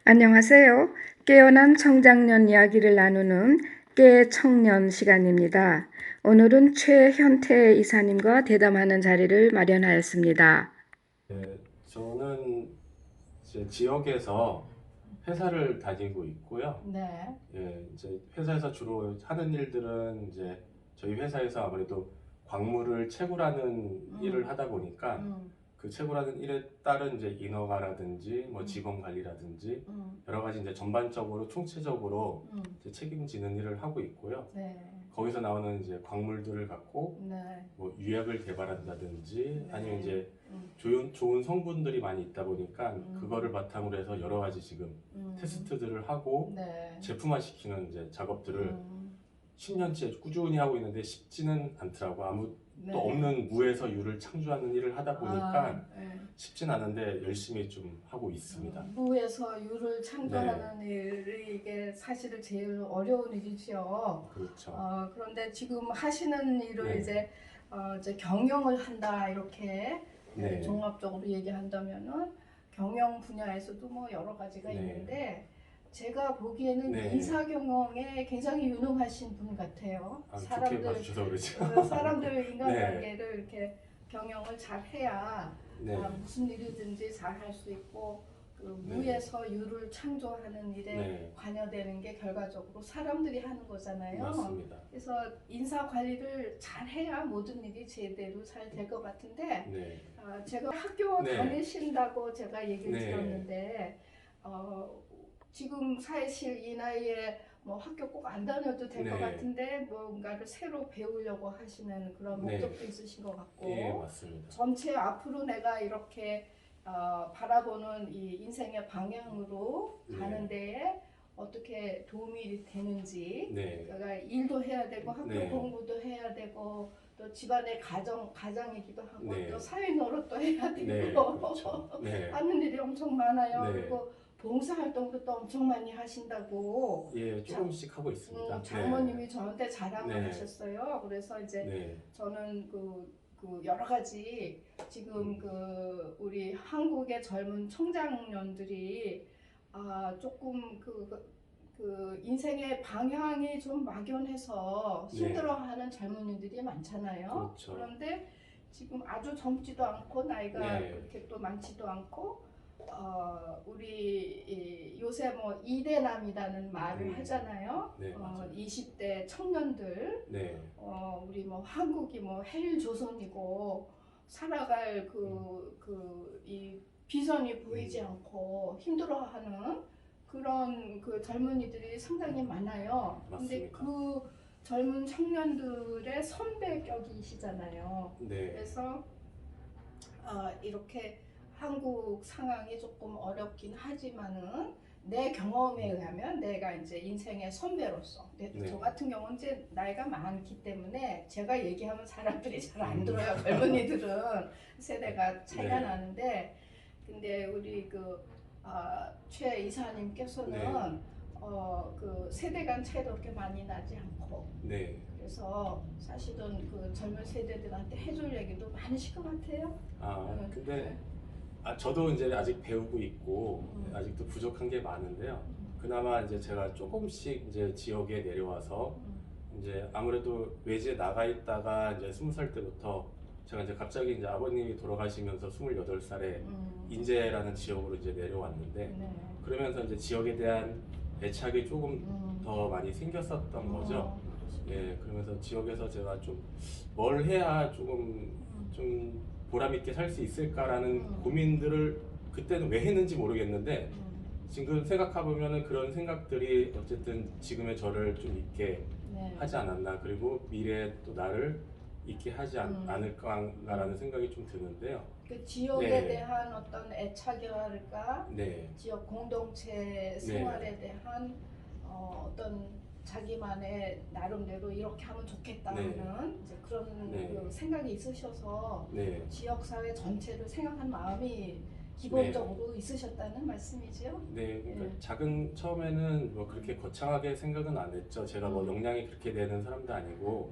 안녕하세요. 깨어난 청장년 이야기를 나누는 깨청년 시간입니다. 오늘은 최현태 이사님과 대담하는 자리를 마련하였습니다. 네, 저는 이제 지역에서 회사를 다니고 있고요. 네. 이제 회사에서 주로 하는 일들은 이제 저희 회사에서 아무래도 광물을 채굴하는 일을 하다 보니까 음, 그 채굴하는 일에 따른 이제 인허가라든지 뭐 음. 직원 관리라든지 음, 여러 가지 이제 전반적으로 총체적으로 음. 이제 책임지는 일을 하고 있고요. 네. 거기서 나오는 이제 광물들을 갖고 네. 뭐 유약을 개발한다든지 네. 아니면 이제 음, 좋은 성분들이 많이 있다 보니까 음. 그거를 바탕으로 해서 여러 가지 지금 테스트들을 하고 네. 제품화시키는 이제 작업들을 음, 10년째 꾸준히 하고 있는데 쉽지는 않더라고. 아무도 네. 없는 무에서 유를 창조하는 일을 하다 보니까 네. 쉽진 않은데 열심히 좀 하고 있습니다. 무에서 유를 창조하는 일이 이게 사실은 제일 어려운 일이죠. 그렇죠. 그런데 지금 하시는 일을 네. 이제 경영을 한다 이렇게 네. 종합적으로 얘기한다면은 경영 분야에서도 뭐 여러 가지가 네. 있는데 제가 보기에는 네. 인사 경영에 굉장히 유능하신 분 같아요. 좋게 봐주셔서 그러죠. 사람들 인간관계를 이렇게 경영을 잘 해야 네. 무슨 일이든지 잘 할 수 있고 그 네. 무에서 유를 창조하는 일에 네. 관여되는 게 결과적으로 사람들이 하는 거잖아요. 맞습니다. 그래서 인사 관리를 잘 해야 모든 일이 제대로 잘 될 것 같은데 네. 제가 학교 네. 다니신다고 제가 얘기를 네. 들었는데 지금 사실 이 나이에 뭐 학교 꼭 안 다녀도 될 것 네. 같은데 뭔가를 새로 배우려고 하시는 그런 네. 목적도 있으신 것 같고 예, 맞습니다. 전체 앞으로 내가 이렇게 바라보는 이 인생의 방향으로 네. 가는 데에 어떻게 도움이 되는지 네. 그러니까 일도 해야 되고 학교 네. 공부도 해야 되고 또 집안의 가장이기도 하고 네. 또 사회 노릇도 해야 되고 네, 그렇죠. 네. 하는 일이 엄청 많아요. 네. 그리고 봉사활동도 또 엄청 많이 하신다고 예, 조금씩 하고 있습니다. 장모님이 저한테 자랑을 네. 하셨어요. 그래서 이제 네. 저는 그 여러 가지 지금 그 우리 한국의 젊은 청장년들이 조금 그 인생의 방향이 좀 막연해서 네. 힘들어하는 젊은이들이 많잖아요. 그렇죠. 그런데 지금 아주 젊지도 않고 나이가 네. 그렇게 또 많지도 않고 우리 요새 뭐 이대남이라는 말을 하잖아요. 네, 맞아요. 20대 청년들 네. 우리 뭐 한국이 뭐 헬조선이고 살아갈 이 비전이 보이지 않고 힘들어하는 그런 그 젊은이들이 상당히 많아요. 근데 맞습니다. 그 젊은 청년들의 선배격이시잖아요. 네. 그래서 이렇게 한국 상황이 조금 어렵긴 하지만은 내 경험에 의하면 내가 이제 인생의 선배로서 네. 저 같은 경우는 이제 나이가 많기 때문에 제가 얘기하면 사람들이 잘 안 들어요. 젊은이들은 세대가 차이가 네. 나는데 근데 우리 최 이사님께서는 네. 그 세대 간 차이도 그렇게 많이 나지 않고 네. 그래서 사실은 그 젊은 세대들한테 해줄 얘기도 많으실 것 같아요. 근데 저도 이제 아직 배우고 있고 아직도 부족한 게 많은데요. 그나마 이제 제가 조금씩 이제 지역에 내려와서 이제 아무래도 외지에 나가 있다가 이제 20살 때부터 제가 이제 갑자기 이제 아버님이 돌아가시면서 28살에 인제라는 지역으로 이제 내려왔는데 네. 그러면서 이제 지역에 대한 애착이 조금 더 많이 생겼었던 거죠. 예, 그러면서 지역에서 제가 좀 뭘 해야 조금 좀 보람 있게 살 수 있을까라는 고민들을 그때는 왜 했는지 모르겠는데 지금 생각해 보면은 그런 생각들이 어쨌든 지금의 저를 좀 있게 네. 하지 않았나, 그리고 미래에 또 나를 있게 하지 않을까라는 생각이 좀 드는데요. 그 지역에 네. 대한 어떤 애착이랄까, 네. 지역 공동체 생활에 대한 어떤 자기만의 나름대로 이렇게 하면 좋겠다 네. 하는 이제 그런 네. 그 생각이 있으셔서 네. 지역 사회 전체를 생각한 마음이 기본적으로 있으셨다는 말씀이지요? 네, 그러니까 네. 처음에는 뭐 그렇게 거창하게 생각은 안 했죠. 제가 뭐 역량이 그렇게 되는 사람도 아니고,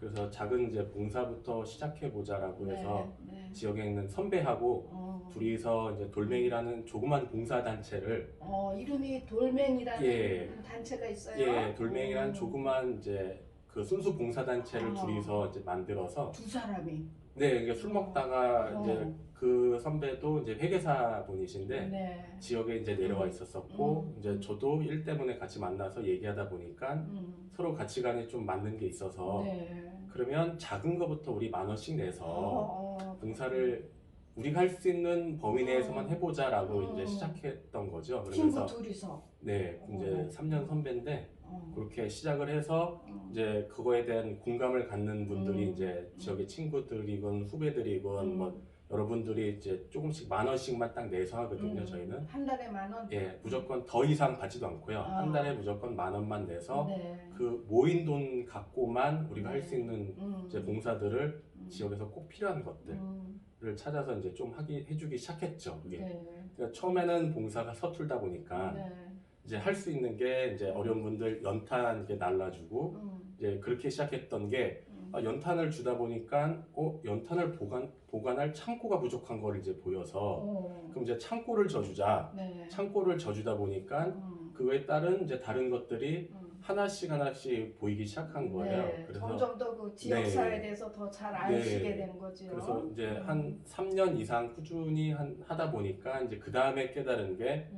그래서 작은 이제 봉사부터 시작해 보자라고 해서 네. 지역에 있는 선배하고 어. 둘이서 이제 돌멩이라는 조그만 봉사 단체를 이름이 돌멩이라는 예. 단체가 있어요. 예, 돌멩이라는 조그만 이제 그 순수 봉사 단체를 둘이서 이제 만들어서 두 사람이. 네, 이게 술 먹다가 어. 이제 그 선배도 이제 회계사 분이신데 네. 지역에 이제 내려와 있었었고 이제 저도 일 때문에 같이 만나서 얘기하다 보니까 서로 가치관이 좀 맞는 게 있어서 네. 그러면 작은 거부터 우리 10,000원씩 내서 어. 봉사를 우리가 할 수 있는 범위 내에서만 해보자라고 이제 시작했던 거죠. 친구 그러면서 둘이서. 네, 이제 3년 선배인데 어. 그렇게 시작을 해서 이제 그거에 대한 공감을 갖는 분들이 이제 지역의 친구들이건 후배들이건 뭐 여러분들이 이제 조금씩 10,000원씩만 딱 내서 하거든요. 저희는 한 달에 10,000원? 예, 무조건 더 이상 받지도 않고요. 아. 한 달에 무조건 10,000원만 내서 네. 그 모인 돈 갖고만 우리가 할 수 있는 음. 이제 봉사들을 지역에서 꼭 필요한 것들을 찾아서 이제 좀 해주기 시작했죠. 그게. 네. 그러니까 처음에는 봉사가 서툴다 보니까 네. 이제 할 수 있는 게 이제 어려운 분들 연탄 이렇게 날라주고 이제 그렇게 시작했던 게 연탄을 주다 보니까 연탄을 보관할 창고가 부족한 걸 이제 보여서 그럼 이제 창고를 져주자. 네. 창고를 져주다 보니까 그거에 따른 이제 다른 것들이 하나씩 보이기 시작한 거예요. 네. 그래서 점점 더 그 지역사에 네. 대해서 더 잘 아시게 네. 된 거죠. 그래서 이제 한 3년 이상 꾸준히 하다 보니까 이제 그 다음에 깨달은 게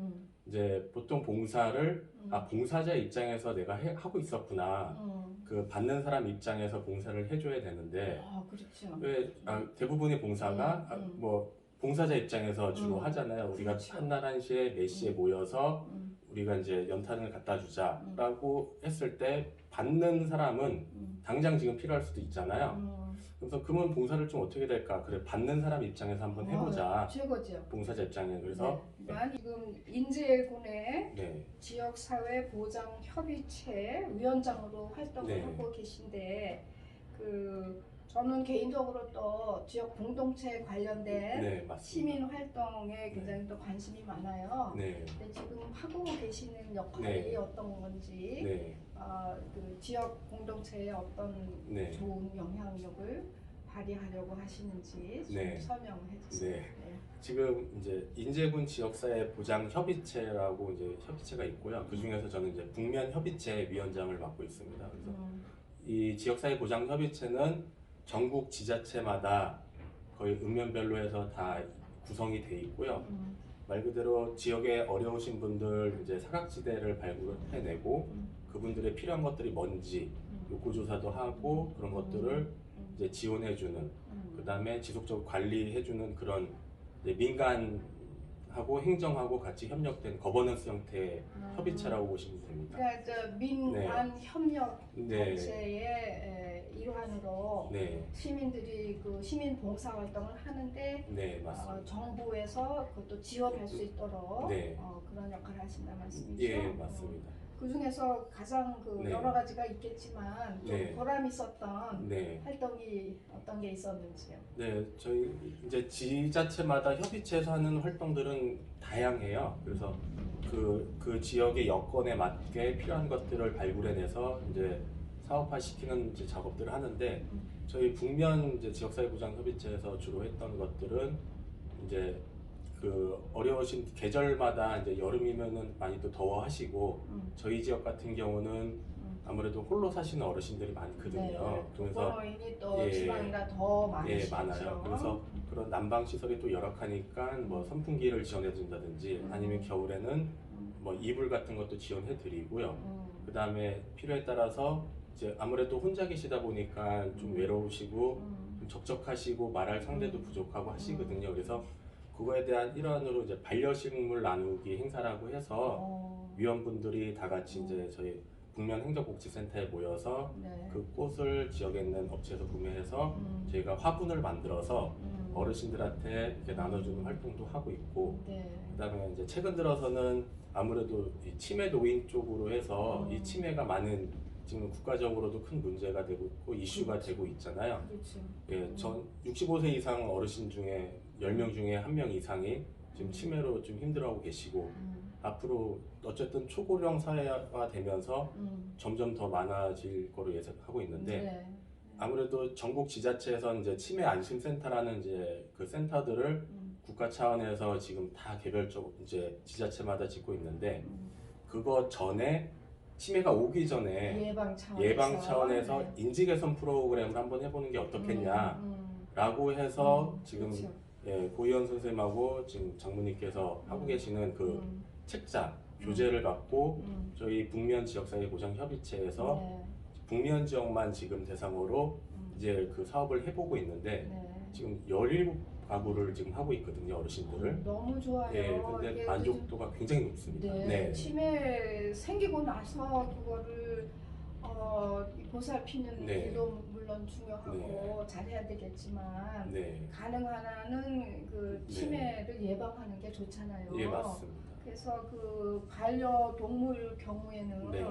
이제 보통 봉사를 봉사자 입장에서 내가 하고 있었구나. 그 받는 사람 입장에서 봉사를 해줘야 되는데 그렇죠. 왜 대부분의 봉사가 뭐 봉사자 입장에서 주로 하잖아요. 우리가 그렇죠. 한날 한시에 몇 시에 모여서 우리가 이제 연탄을 갖다 주자라고 했을 때 받는 사람은 당장 지금 필요할 수도 있잖아요. 그래서 그러면 봉사를 좀 어떻게 될까? 그래 받는 사람 입장에서 한번 해보자. 최고죠. 봉사자 입장에 그래서 지금 인제군의 네. 지역사회보장협의체 위원장으로 활동을 네. 하고 계신데 저는 개인적으로 또 지역 공동체 관련된 네, 맞습니다. 시민 활동에 굉장히 또 관심이 많아요. 네. 근데 지금 하고 계시는 역할이 네. 어떤 건지 네. 그 지역 공동체에 어떤 네. 좋은 영향력을 발휘하려고 하시는지 좀 네. 설명해 주세요. 네. 지금 이제 인제군 지역사회 보장 협의체라고 이제 협의체가 있고요. 그 중에서 저는 이제 북면 협의체 위원장을 맡고 있습니다. 그래서 이 지역사회 보장 협의체는 전국 지자체마다 거의 읍면별로 해서 다 구성이 돼 있고요. 말 그대로 지역에 어려우신 분들 이제 사각지대를 발굴해내고 그분들의 필요한 것들이 뭔지 욕구조사도 하고 그런 것들을 이제 지원해주는 그 다음에 지속적으로 관리해주는 그런 이제 민간하고 행정하고 같이 협력된 거버넌스 형태의 협의체라고 보시면 됩니다. 그러니까 민간 협력 네. 단체의 일환으로 네, 시민들이 그 시민 봉사 활동을 하는데 네 맞습니다. 정부에서 그것도 지원할 수 있도록 네. 그런 역할을 하신다 말씀이죠. 예, 맞습니다. 그 중에서 가장 네. 여러 가지가 있겠지만 좀 네. 보람 있었던 네. 활동이 어떤 게 있었는지요? 네, 저희 이제 지자체마다 협의체에서 하는 활동들은 다양해요. 그래서 그 지역의 여건에 맞게 필요한 것들을 발굴해내서 이제 사업화시키는 이제 작업들을 하는데 저희 북면 이제 지역사회보장협의체에서 주로 했던 것들은 이제 그 어려우신 계절마다 이제 여름이면은 많이 또 더워하시고 저희 지역 같은 경우는 아무래도 홀로 사시는 어르신들이 많거든요. 그래서 독거노인이 또 예. 지방이라 더 예, 많으시죠. 많아요. 그래서 그런 난방 시설이 또 열악하니까 뭐 선풍기를 지원해 준다든지 아니면 겨울에는 뭐 이불 같은 것도 지원해 드리고요. 그 다음에 필요에 따라서 이제 아무래도 혼자 계시다 보니까 좀 외로우시고 좀 적적하시고 말할 상대도 부족하고 하시거든요. 그래서 그거에 대한 일환으로 이제 반려식물 나누기 행사라고 해서 위원분들이 다 같이 이제 저희 북면 행정복지센터에 모여서 네. 그 꽃을 지역에 있는 업체에서 구매해서 저희가 화분을 만들어서 어르신들한테 이렇게 나눠주는 활동도 하고 있고 네. 그다음에 이제 최근 들어서는 아무래도 이 치매 노인 쪽으로 해서 이 치매가 많은 지금 국가적으로도 큰 문제가 되고 있고 이슈가 되고 있잖아요. 그렇죠. 예, 전 65세 이상 어르신 중에 10명 중에 1명 이상이 지금 치매로 좀 힘들어하고 계시고 앞으로 어쨌든 초고령 사회가 되면서 점점 더 많아질 거로 예상하고 있는데 네. 아무래도 전국 지자체에서 이제 치매 안심센터라는 이제 그 센터들을 국가 차원에서 지금 다 개별적으로 이제 지자체마다 짓고 있는데 그거 전에 치매가 오기 전에 예방 차원에서 네. 인지 개선 프로그램을 한번 해보는 게 어떻겠냐라고 해서 지금 그렇죠. 예, 고희원 선생님하고 지금 장모님께서 하고 계시는 그 책자 교재를 갖고 저희 북면 지역사회 보장 협의체에서 네. 북면 지역만 지금 대상으로 이제 그 사업을 해보고 있는데 네. 지금 17가구를 지금 하고 있거든요, 어르신들을. 너무 좋아요. 예, 근데 이게 만족도가 굉장히 높습니다. 네, 치매 생기고 나서 그거를 보살피는 네. 일도 물론 중요하고 잘해야 되겠지만 네, 가능한 한은 그 치매를 예방하는 게 좋잖아요. 예, 맞습니다. 그래서 그 반려동물 경우에는 네,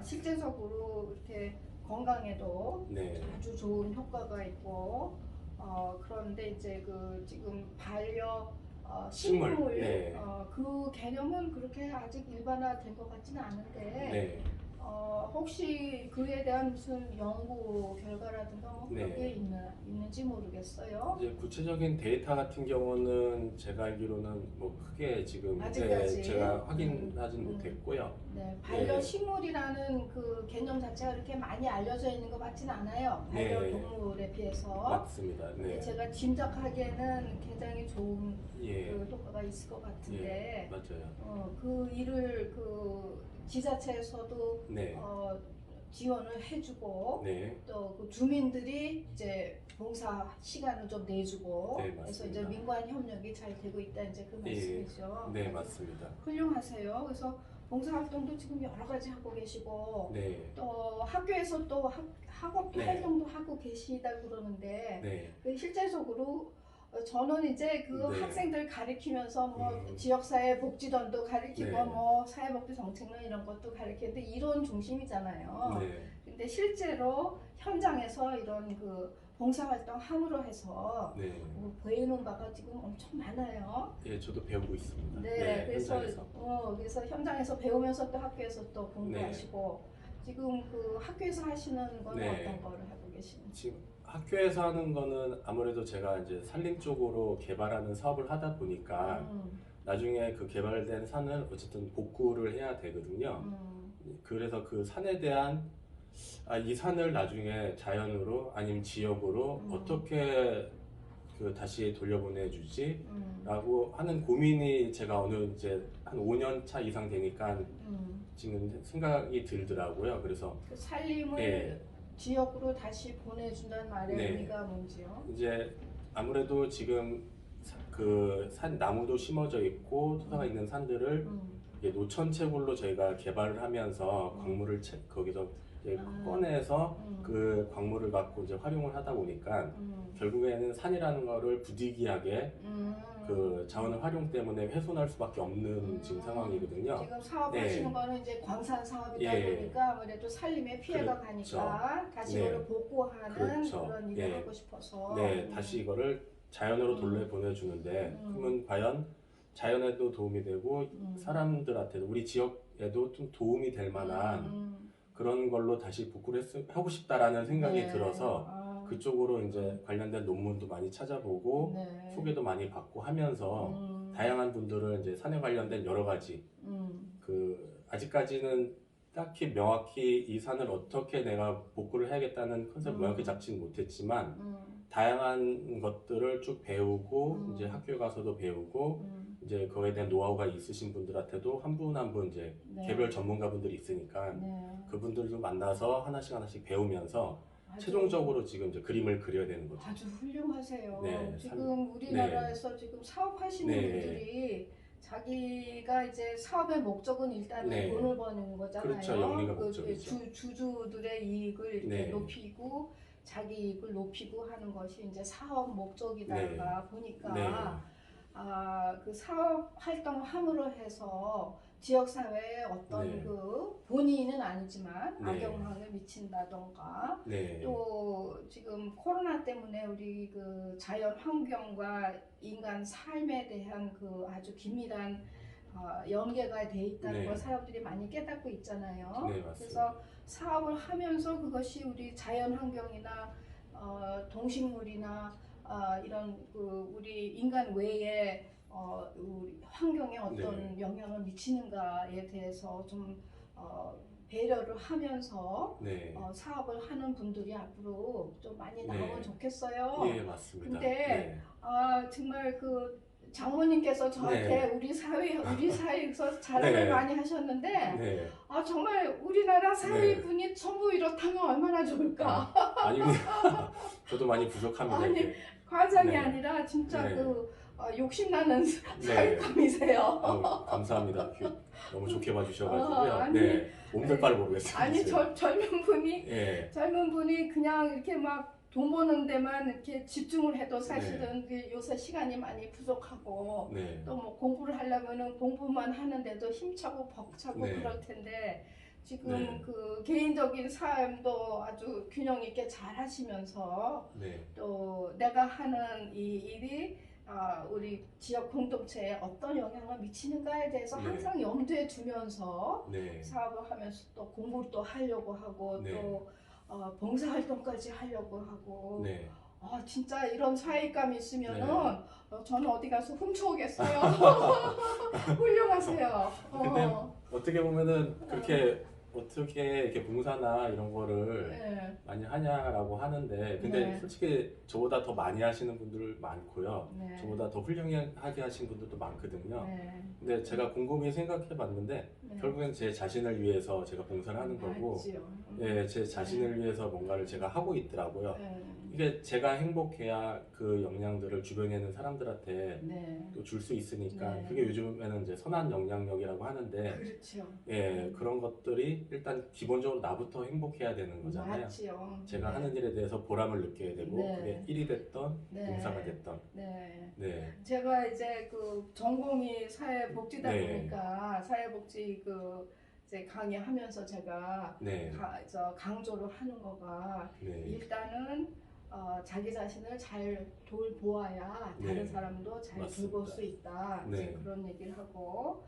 실제적으로 이렇게 건강에도 네, 아주 좋은 효과가 있고 그런데 이제 그 지금 식물, 식물 네. 그 개념은 그렇게 아직 일반화된 것 같지는 않은데 네, 혹시 그에 대한 무슨 연구 결과라든가 뭐 그런 네. 게 있는지 모르겠어요. 이제 구체적인 데이터 같은 경우는 제가 알기로는 뭐 크게 지금 아직까지. 제가 확인하진 못했고요. 네, 반려식물이라는 그 개념 자체가 그렇게 많이 알려져 있는 것 같지는 않아요. 네. 반려동물에 비해서. 맞습니다. 네, 제가 짐작하기에는 굉장히 좋은 예, 그 효과가 있을 것 같은데 맞아요. 그 일을 그 지자체에서도 네, 지원을 해주고 네, 또 그 주민들이 이제 봉사 시간을 좀 내주고 네, 그래서 맞습니다. 이제 민관 협력이 잘 되고 있다 이제 그 예, 말씀이죠. 네, 맞습니다. 훌륭하세요. 그래서 봉사 활동도 지금 여러 가지 하고 계시고 네, 또 학교에서 또 학업 네. 활동도 하고 계시다 그러는데 네, 그 실제적으로 저는 이제 그 네. 학생들 가르치면서 뭐 음. 지역사회 복지단도 가르치고 네. 뭐 사회복지 정책론 이런 것도 가르치는데 이론 중심이잖아요. 네, 근데 실제로 현장에서 이런 그 봉사활동 함으로 해서 네. 배우는 바가 지금 엄청 많아요. 예, 저도 배우고 있습니다. 네, 그래서 현장에서. 그래서 현장에서 배우면서 또 학교에서 또 공부하시고 지금 그 학교에서 하시는 건 네. 어떤 거를 하고 계시는지? 지금 학교에서 하는 거는 아무래도 제가 이제 산림 쪽으로 개발하는 사업을 하다 보니까 나중에 그 개발된 산을 어쨌든 복구를 해야 되거든요. 그래서 그 산에 대한 이 산을 나중에 자연으로 아니면 지역으로 어떻게 그 다시 돌려보내주지? 라고 하는 고민이 제가 어느 이제 한 5년 차 이상 되니까 지금 생각이 들더라고요. 그래서 그 살림을 예. 지역으로 다시 보내준다는 말의 네. 의미가 뭔지요? 이제 아무래도 지금 그 산 나무도 심어져 있고 토사가 있는 산들을 이게 노천채굴로 저희가 개발을 하면서 광물을 거기서 이제 꺼내서 그 광물을 갖고 이제 활용을 하다 보니까 결국에는 산이라는 거를 부득이하게 그 자원의 활용 때문에 훼손할 수밖에 없는 지금 상황이거든요. 지금 사업하시는 네. 거는 이제 광산 사업이다 예. 보니까 아무래도 살림에 피해가 그렇죠. 가니까 다시 네. 이걸 복구하는 그렇죠. 그런 일을 예. 하고 싶어서 네, 다시 이거를 자연으로 돌려보내주는데 그러면 과연 자연에도 도움이 되고 사람들한테도 우리 지역에도 좀 도움이 될 만한 그런 걸로 다시 복구를 하고 싶다라는 생각이 네. 들어서 그쪽으로 이제 관련된 논문도 많이 찾아보고 네. 소개도 많이 받고 하면서 다양한 분들을 이제 산에 관련된 여러 가지 그 아직까지는 딱히 명확히 이 산을 어떻게 내가 복구를 해야겠다는 컨셉 명확히 잡지는 못했지만 다양한 것들을 쭉 배우고 이제 학교에 가서도 배우고 이제 그거에 대한 노하우가 있으신 분들한테도 한 분 한 분 이제 네. 개별 전문가분들이 있으니까 네. 그분들도 만나서 하나씩 배우면서 아주- 최종적으로 지금 이제 그림을 그려야 되는 거죠. 아주 훌륭하세요. 네, 지금 우리나라에서 지금 사업하시는 네. 분들이 자기가 이제 사업의 목적은 일단은 네. 돈을 버는 거잖아요. 그렇죠. 영리가 그 목적이죠. 주주들의 이익을 이렇게 네. 높이고 자기 이익을 높이고 하는 것이 이제 사업 목적이다가 네. 보니까 네. 그 사업 활동을 함으로 해서 지역 사회에 어떤 네. 그 본인은 아니지만 네. 악영향을 미친다던가 네. 또 지금 코로나 때문에 우리 그 자연 환경과 인간 삶에 대한 그 아주 긴밀한 연계가 돼 있다는 네. 걸 사람들이 많이 깨닫고 있잖아요. 네, 맞습니다. 그래서 사업을 하면서 그것이 우리 자연 환경이나 동식물이나 이런 그 우리 인간 외에 우리 환경에 어떤 영향을 미치는가에 대해서 좀 배려를 하면서 네. 사업을 하는 분들이 앞으로 좀 많이 네. 나오면 좋겠어요. 예, 맞습니다. 근데 네. 정말 그 장모님께서 저한테 네. 우리 사회에서 자랑을 네. 많이 하셨는데 네. 정말 우리나라 사회 네. 분이 전부 이렇다면 얼마나 좋을까. 아닙니다. 저도 많이 부족합니다. 아니, 이게. 과장이 네. 아니라 진짜 네. 욕심나는 네. 사회감이세요. 감사합니다. 너무 좋게 봐주셔가지고요. 아니, 네. 몸둘 바를 모르겠어요. 아니 지금. 젊은 예. 분이 그냥 이렇게 막 돈 버는 데만 이렇게 집중을 해도 사실은 그 요새 시간이 많이 부족하고 네. 또 뭐 공부를 하려면은 공부만 하는데도 힘차고 벅차고 네. 그럴 텐데 지금 네. 그 개인적인 삶도 아주 균형 있게 잘 하시면서 네. 또 내가 하는 이 일이 우리 지역 공동체에 어떤 영향을 미치는가에 대해서 네. 항상 염두에 두면서 네. 사업을 하면서 또 공부를 또 하려고 하고 네. 또 봉사활동까지 하려고 하고 네. 진짜 이런 사익감이 있으면은 네. 저는 어디 가서 훔쳐오겠어요. 훌륭하세요. 근데 어떻게 보면은 그렇게 어떻게 이렇게 봉사나 이런 거를 네. 많이 하냐라고 하는데 근데 네. 솔직히 저보다 더 많이 하시는 분들 많고요. 네. 저보다 더 훌륭하게 하신 분들도 많거든요. 네. 근데 제가 곰곰이 생각해 봤는데 네. 결국엔 제 자신을 위해서 제가 봉사를 하는 거고 맞지요. 예, 제 자신을 위해서 뭔가를 제가 하고 있더라고요. 네. 이게 제가 행복해야 그 영향들을 주변에 있는 사람들한테 네. 또 줄 수 있으니까 네. 그게 요즘에는 이제 선한 영향력이라고 하는데 그렇죠. 예, 그런 것들이 일단 기본적으로 나부터 행복해야 되는 거잖아요. 맞지요. 제가 네. 하는 일에 대해서 보람을 느껴야 되고 네. 그게 일이 됐던 네. 봉사가 됐던 네. 네. 제가 이제 그 전공이 사회복지다 네. 보니까 사회복지 이제 강의하면서 제가 네. 강조를 하는 거가 네. 일단은 자기 자신을 잘 돌보아야 네. 다른 사람도 잘 맞습니다. 돌볼 수 있다. 이제 네. 그런 얘기를 하고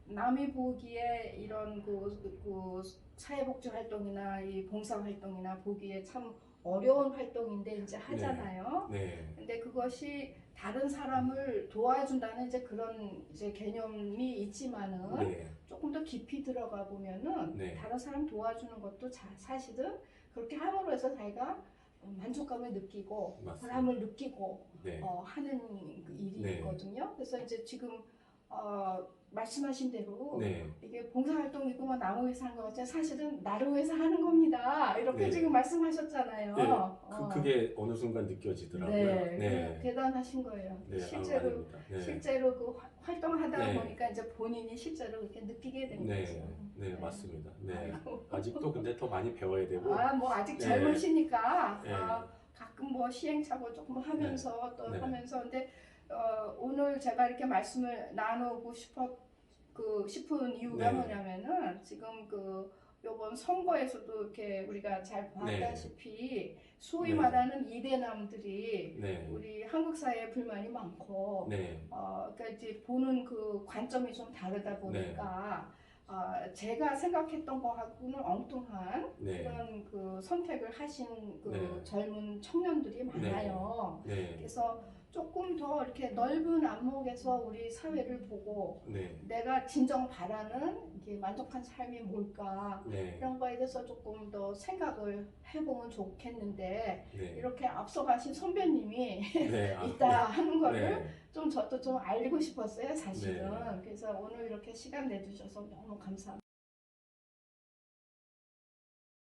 남이 보기에 이런 그 사회복지 활동이나 이 봉사 활동이나 보기에 참 어려운 활동인데 이제 하잖아요. 네. 근데 그것이 다른 사람을 도와준다는 이제 그런 이제 개념이 있지만은 네. 조금 더 깊이 들어가 보면은 네. 다른 사람 도와주는 것도 사실은 그렇게 함으로 해서 자기가 만족감을 느끼고 맞습니다. 보람을 느끼고 네. 하는 그 일이 네. 있거든요. 그래서 이제 지금 말씀하신 대로 네. 이게 봉사활동이고 뭐 남을 위해서 하는 거 같지만 사실은 나를 위해서 하는 겁니다. 이렇게 네. 지금 말씀하셨잖아요. 네. 그게 어느 순간 느껴지더라고요. 네, 네. 대단하신 거예요. 네. 실제로 아닙니다. 네. 실제로 그 활동하다 네. 보니까 이제 본인이 실제로 그렇게 느끼게 된 네. 거죠. 네, 맞습니다. 네. 아이고. 아직도 근데 더 많이 배워야 되고. 뭐 아직 네. 젊으시니까 네. 가끔 뭐 시행착오 조금 하면서 또 네. 하면서 근데 오늘 제가 이렇게 말씀을 나누고 싶은 이유가 네. 뭐냐면은 지금 요번 선거에서도 이렇게 우리가 잘 봤다시피 소위 네. 말하는 이대남들이 네. 우리 한국 사회에 불만이 많고 네. 그러니까 이제 보는 그 관점이 좀 다르다 보니까 제가 생각했던 거하고는 엉뚱한 네. 그런 그 선택을 하신 그 네. 젊은 청년들이 많아요. 네. 그래서 조금 더 이렇게 넓은 안목에서 우리 사회를 보고 네. 내가 진정 바라는 이게 만족한 삶이 뭘까 네. 이런 거에 대해서 조금 더 생각을 해보면 좋겠는데 네. 이렇게 앞서가신 선배님이 네. 있다 하는 거를 네. 좀 저도 좀 알고 싶었어요 사실은. 네. 그래서 오늘 이렇게 시간 내주셔서 너무 감사합니다.